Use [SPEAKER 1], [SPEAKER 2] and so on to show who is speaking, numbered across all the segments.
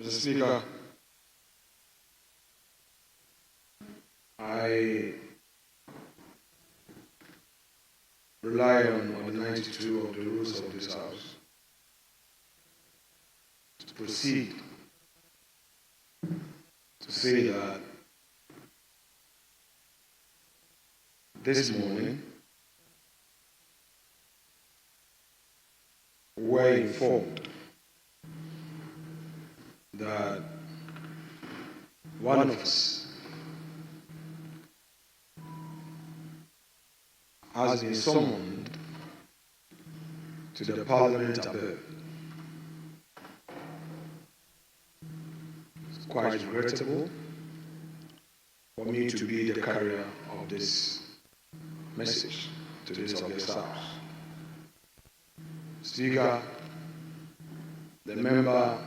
[SPEAKER 1] Mr. Speaker, I rely on the 92 of the rules of this House to proceed to say that this morning we were informed that one of us has been summoned to the Parliament above. It's quite regrettable for me to be the carrier of this message to this august House. Speaker, the member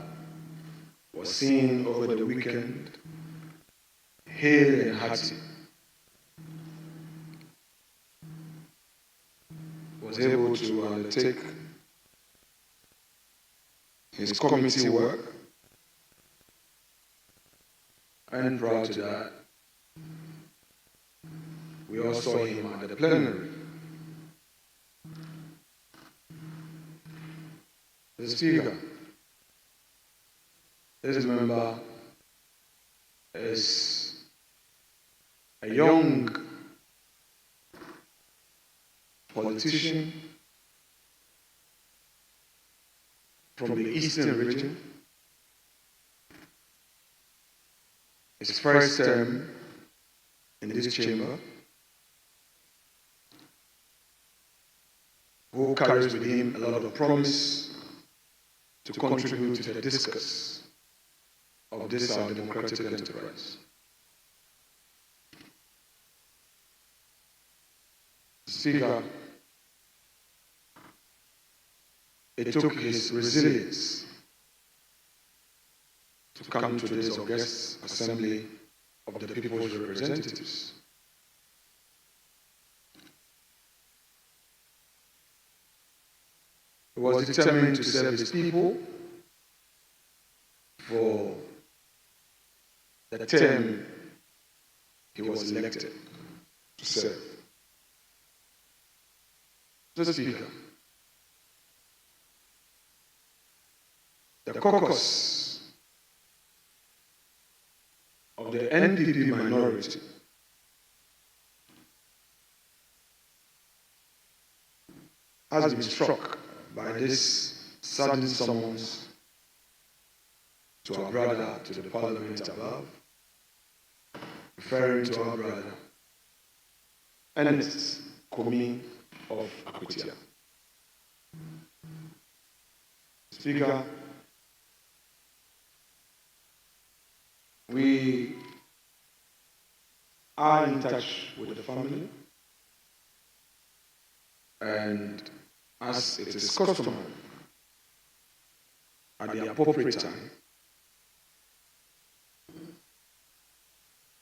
[SPEAKER 1] was seen over the weekend, hale and hearty, was able to undertake his committee work, and prior to that, we all saw him at the plenary. The Speaker, this member is a young politician from the eastern region. His first term in this chamber, who carries with him a lot of promise to contribute to the discourse of this our democratic enterprise. Speaker, it took his resilience to come to this august assembly of the people's representatives. He was determined to serve his people for the term he was elected to serve. Mr. Speaker, the caucus of the NPP minority has been struck by this sudden summons to our brother to the Parliament above, referring to our brother Ernest Kumi of Akwatia. Speaker, we are in touch with the family, and as it is customary, at the appropriate time,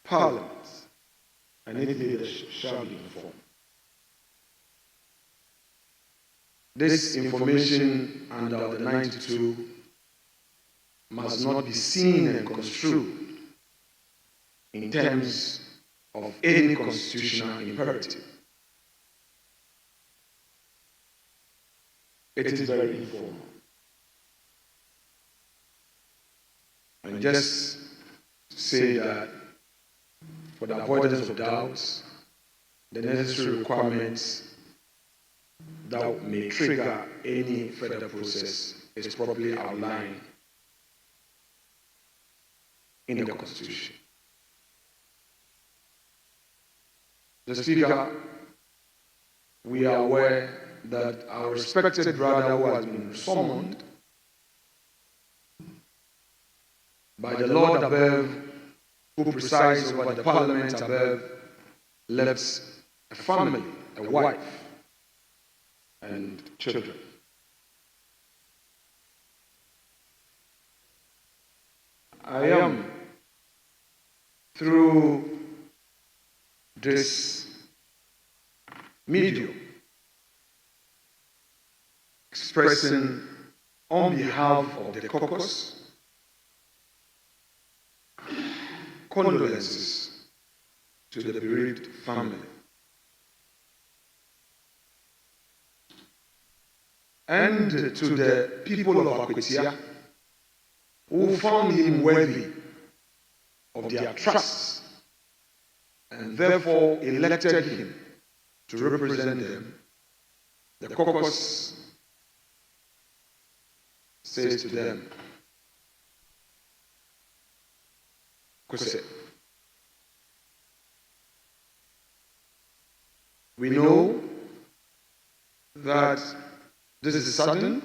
[SPEAKER 1] Parliament and its leadership shall be informed. This information under the 92 must not be seen and construed in terms of any constitutional imperative. It is very informal. And just to say that for the avoidance of doubts, the necessary requirements that may trigger any further process is properly outlined in the Constitution. The Speaker, we are aware that our respected brother who has been summoned by the Lord above, who presides over the Parliament above, left a family, a wife, and children. I am, through this medium, expressing on behalf of the caucus condolences to the bereaved family. And to the people of Akwatia who found him worthy of their trust and therefore elected him to represent them, the caucus says to them, Kose, we know that this is sudden,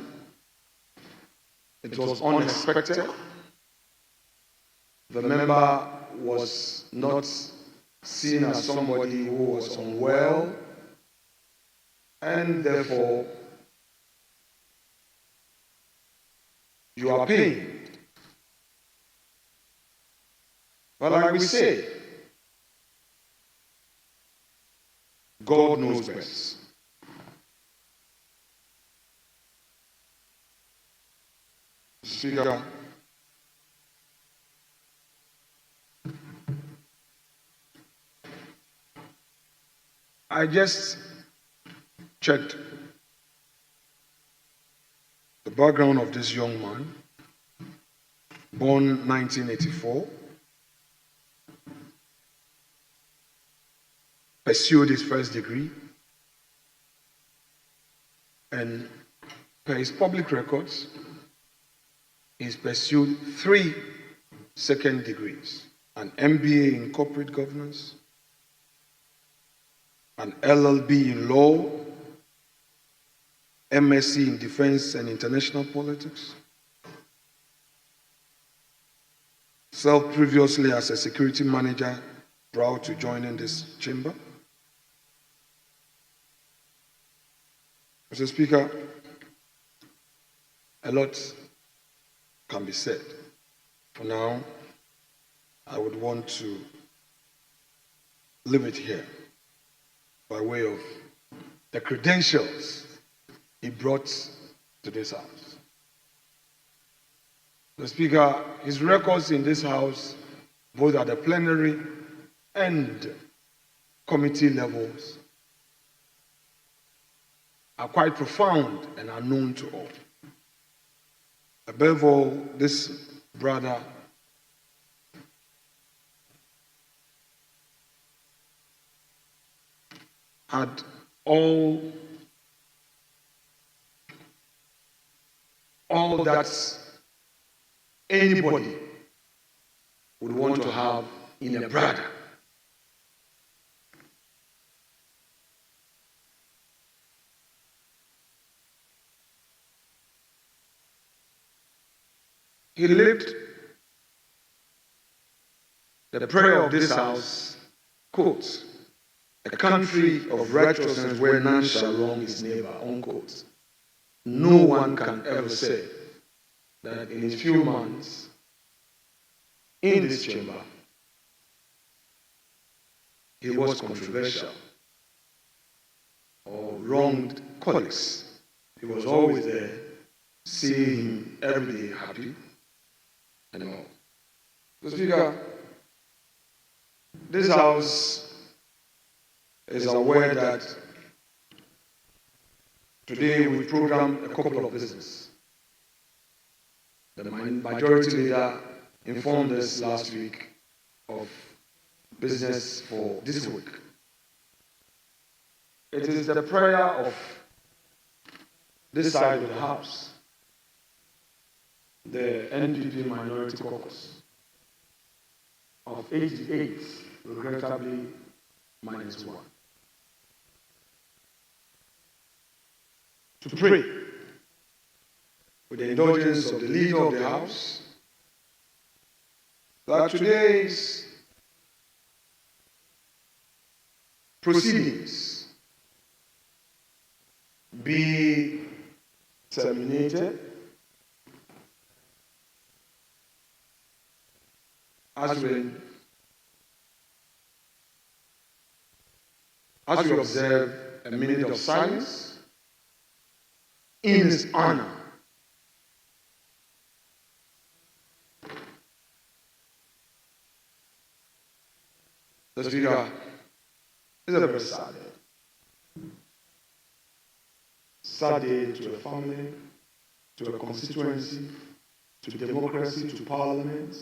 [SPEAKER 1] it was unexpected. The member was not seen as somebody who was unwell, and therefore you are pained. But like we say, God knows best. Speaker, I just checked the background of this young man, born 1984, pursued his first degree, and per his public records, he's pursued 3 second degrees: an MBA in corporate governance, an LLB in law, MSc in defense and international politics, served previously as a security manager prior to joining this chamber. Mr. Speaker, a lot can be said. For now, I would want to leave it here by way of the credentials he brought to this house. The Speaker, his records in this house, both at the plenary and committee levels, are quite profound and are known to all. Above all, this brother had all that anybody would want to have in a brother. He lived the prayer of this house, quote, a country of righteousness where none shall wrong his neighbor, unquote. No one can ever say that in his few months in this chamber, he was controversial or wronged colleagues. He was always there, seeing him every day happy and all. Mr. Speaker, this house is aware that today we program a couple of business. The majority leader informed us last week of business for this week. It is the prayer of this side of the house, the NPP Minority Caucus, of 88, regrettably -1. To pray with the indulgence of the leader of the house that today's proceedings be terminated as we observe a minute of silence in his honor. The Speaker, it's a very sad day. Sad day to a family, to a constituency, to democracy, to parliament,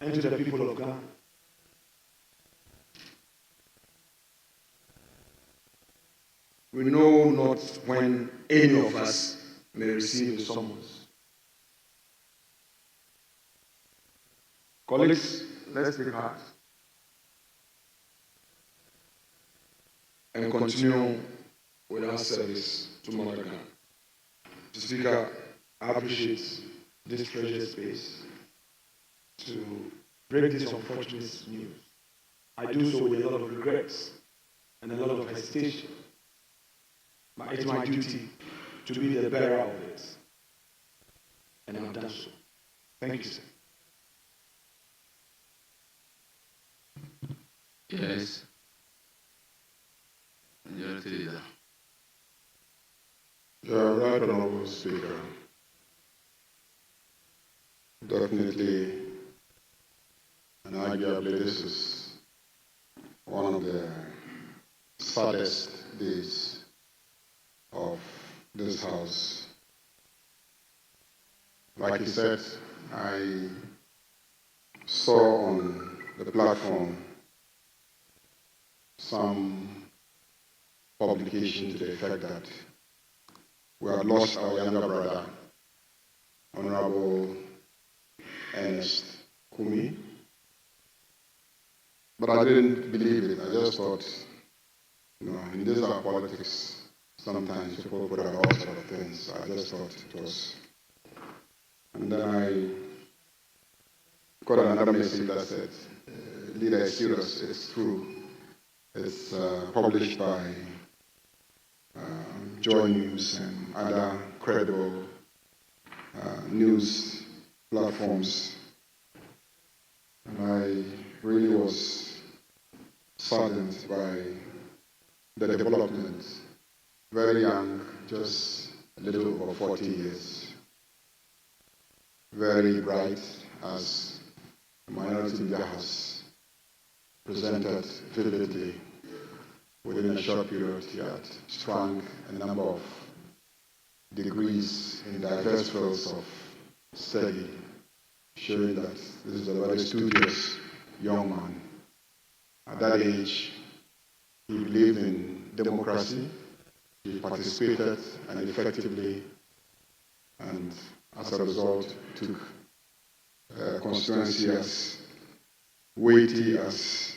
[SPEAKER 1] and to the people of Ghana. We know not when any of us may receive a summons. Colleagues, let's take heart and continue with our service to Mother Ghana. Mr. Speaker, I appreciate this treasured space to break this unfortunate news. I do so with a lot of regrets and a lot of hesitation. But it's my duty to be the bearer of it. And I've done so. Thank you, sir.
[SPEAKER 2] Yes. Majority Leader.
[SPEAKER 3] Yeah, right, Honorable Speaker. Definitely, and arguably, this is one of the saddest days of this House. Like you said, I saw on the platform some publication to the effect that we had lost our younger brother, Honorable Ernest Kumi. But I didn't believe it. I just thought, in this our politics, sometimes people put out all sort of things. I just thought it was. And then I got another message that said, Leader is serious, it's true. It's published by Joy News and other credible news platforms. And I really was saddened by the development. Very young, just a little over 40 years. Very bright, as the minority media has presented vividly. Within a short period, he had sprung a number of degrees in diverse fields of study, showing that this is a very studious young man. At that age, he believed in democracy, he participated and effectively, and as a result, took a constituency as weighty as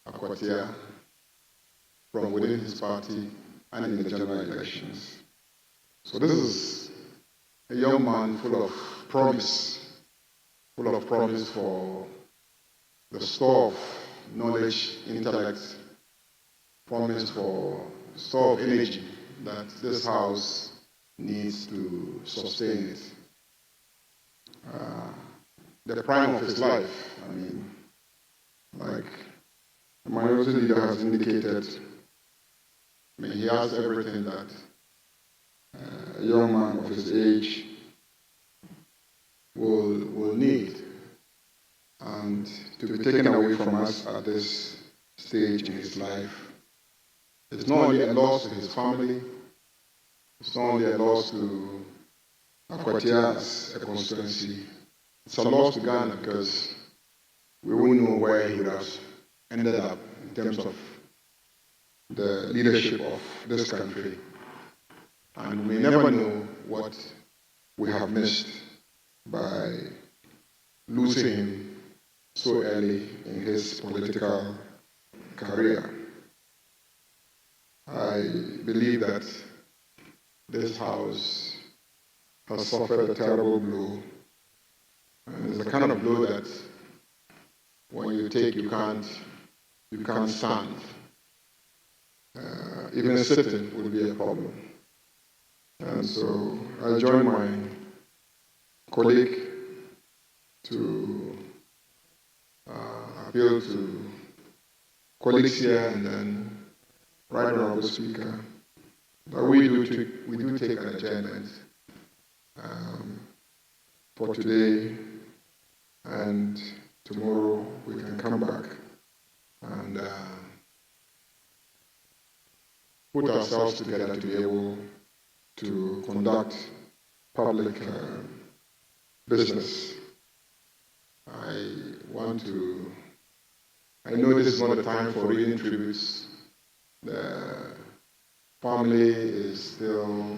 [SPEAKER 3] Akwatia from within his party and in the general elections. So this is a young man full of promise for the store of knowledge, intellect, promise for store of energy that this House needs to sustain it. The prime of his life, like the minority leader has indicated, he has everything that a young man of his age will need. And to be taken away from us at this stage in his life, it's not only a loss to his family, it's not only a loss to Akwatia as a constituency, it's a loss to Ghana because we won't know where he would have ended up in terms of the leadership of this country. And we never know what we have missed by losing him so early in his political career. I believe that this House has suffered a terrible blow. And it's the kind of blow that when you take, you can't stand. Even sitting will be a problem. And so I join my colleague to appeal to colleagues here and then Right Honorable Speaker that we do take an adjournment for today, and tomorrow we can come back and put ourselves together to be able to conduct public business. I know this is not the time for reading tributes. The family is still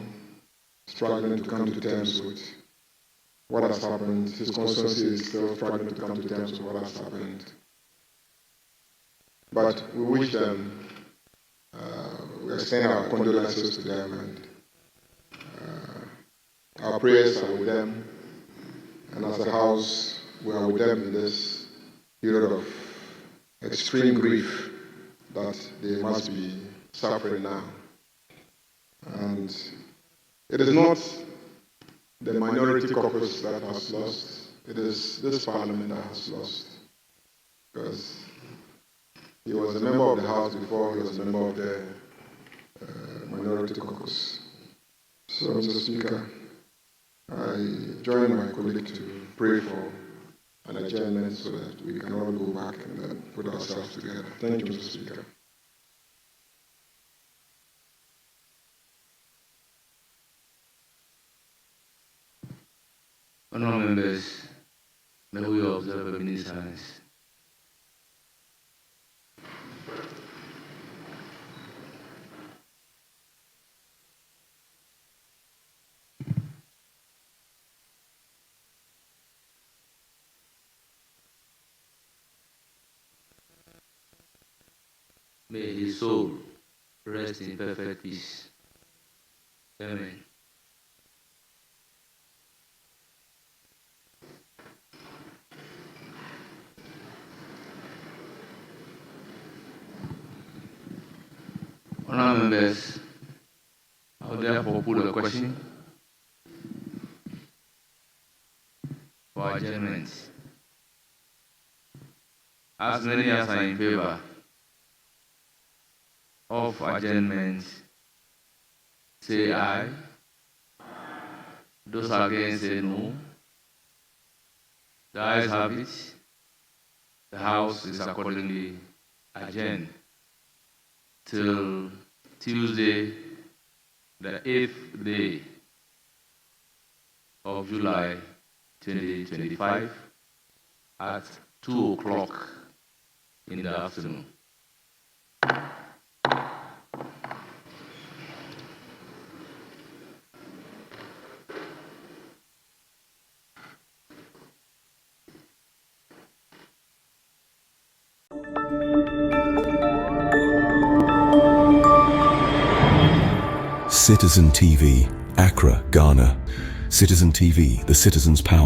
[SPEAKER 3] struggling to come to terms with what has happened. His constituency is still struggling to come to terms with what has happened. But we wish them, we extend our condolences to them, and our prayers are with them. And as a house, we are with them in this period of extreme grief that they must be suffering now. And it is not the minority caucus that has lost, it is this parliament that has lost. Because he was a member of the House before he was a member of the minority caucus. So, Mr. Speaker, I join my colleague to pray for an adjournment so that we can all go back and then put ourselves together. Thank you, Mr. Speaker.
[SPEAKER 2] Honourable members, may we observe a minute's silence. May his soul rest in perfect peace. Amen. Honourable members, I will therefore put a question for adjournment. As many as are in favour of adjournment, say aye. Those against say no. The ayes have it. The House is accordingly adjourned till Tuesday, the 8th day of July 2025 at 2 o'clock in the afternoon.
[SPEAKER 4] Citizen TV, Accra, Ghana. Citizen TV, the citizen's power.